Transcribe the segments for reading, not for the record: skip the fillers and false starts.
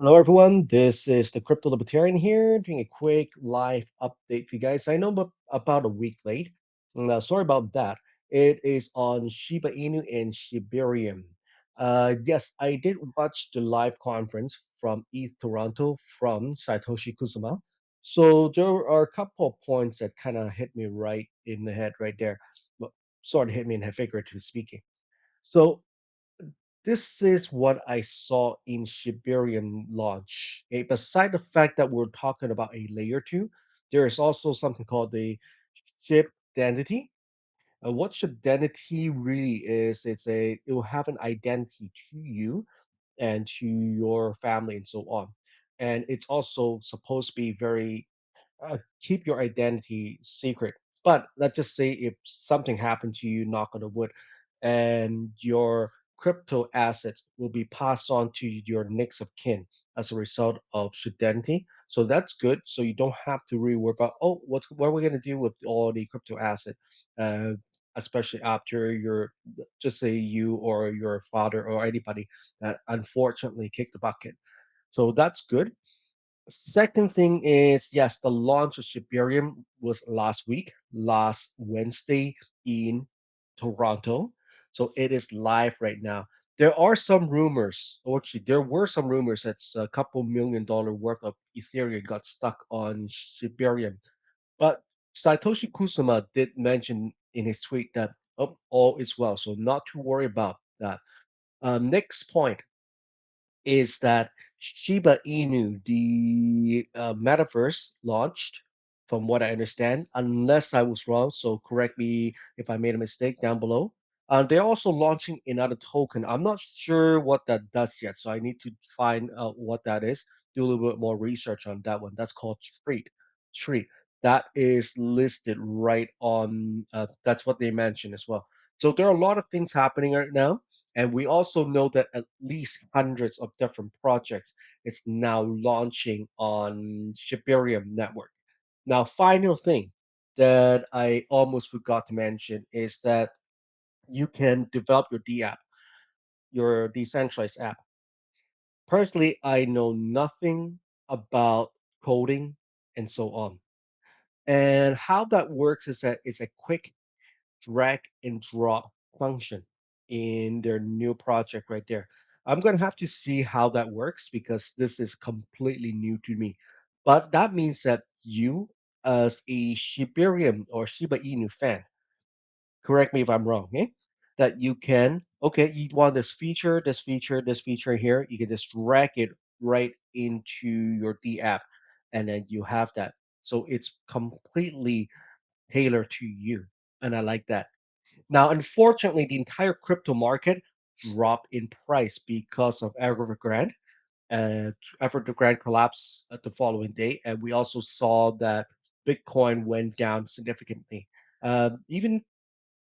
Hello, everyone. This is the Crypto Libertarian here, doing a quick live update for you guys. I know I'm about a week late. Sorry about that. It is on Shiba Inu and Shibarium. Yes, I did watch the live conference from Eth Toronto from Satoshi Kusama. So there are a couple of points that kind of hit me right in the head right there. Well, sort of hit me in the head, figuratively speaking. So this is what I saw in Shibarium launch. Okay, beside the fact that we're talking about a layer two, there is also something called the ship identity. What ship identity really is, it will have an identity to you and to your family and so on. And it's also supposed to be very keep your identity secret. But let's just say if something happened to you, knock on the wood, and your crypto assets will be passed on to your next of kin as a result of identity. So that's good. So you don't have to really worry about, oh, what are we going to do with all the crypto asset, uh, especially after your, just say you or your father or anybody that unfortunately kicked the bucket. So that's good. Second thing is, yes, the launch of Shibarium was last week, last Wednesday in Toronto. So it is live right now. There are some rumors, or actually, there were some rumors that's a couple $1 million worth of Ethereum got stuck on Shibarium. But Satoshi Kusama did mention in his tweet that oh, all is well. So not to worry about that. Next point is that Shiba Inu, the metaverse, launched, from what I understand, unless I was wrong. So correct me if I made a mistake down below. They're also launching another token. I'm not sure what that does yet, so I need to find out what that is. Do a little bit more research on that one. That's called Street. Street. That is listed right on. That's what they mentioned as well. So there are a lot of things happening right now. And we also know that at least hundreds of different projects is now launching on Shibarium network. Now, final thing that I almost forgot to mention is that you can develop your D app, your decentralized app. Personally, I know nothing about coding and so on. And how that works is that it's a quick drag and drop function in their new project right there. I'm going to have to see how that works because this is completely new to me. But that means that you, as a Shibarium or Shiba Inu fan, correct me if I'm wrong, okay? That you can, okay, you want this feature, this feature, this feature here, you can just drag it right into your D app, and then you have that. So it's completely tailored to you. And I like that. Now, unfortunately, the entire crypto market dropped in price because of Evergrande. Uh, Evergrande collapsed at the following day, and we also saw that Bitcoin went down significantly. Even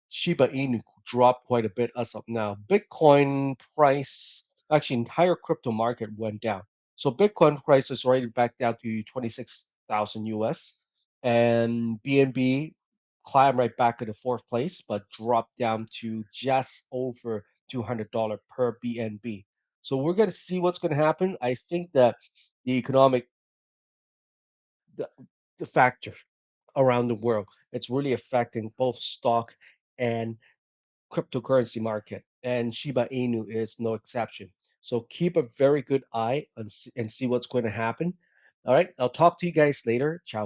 Shiba Inu dropped quite a bit as of now. Bitcoin price, actually, entire crypto market went down. So Bitcoin price is already back down to 26,000 US, and BNB climbed right back to the fourth place, but dropped down to just over $200 per BNB. So we're going to see what's going to happen. I think that the economic the, the factor around the world, it's really affecting both stock and cryptocurrency market, and Shiba Inu is no exception. So keep a very good eye and see what's going to happen. All right, I'll talk to you guys later. Ciao.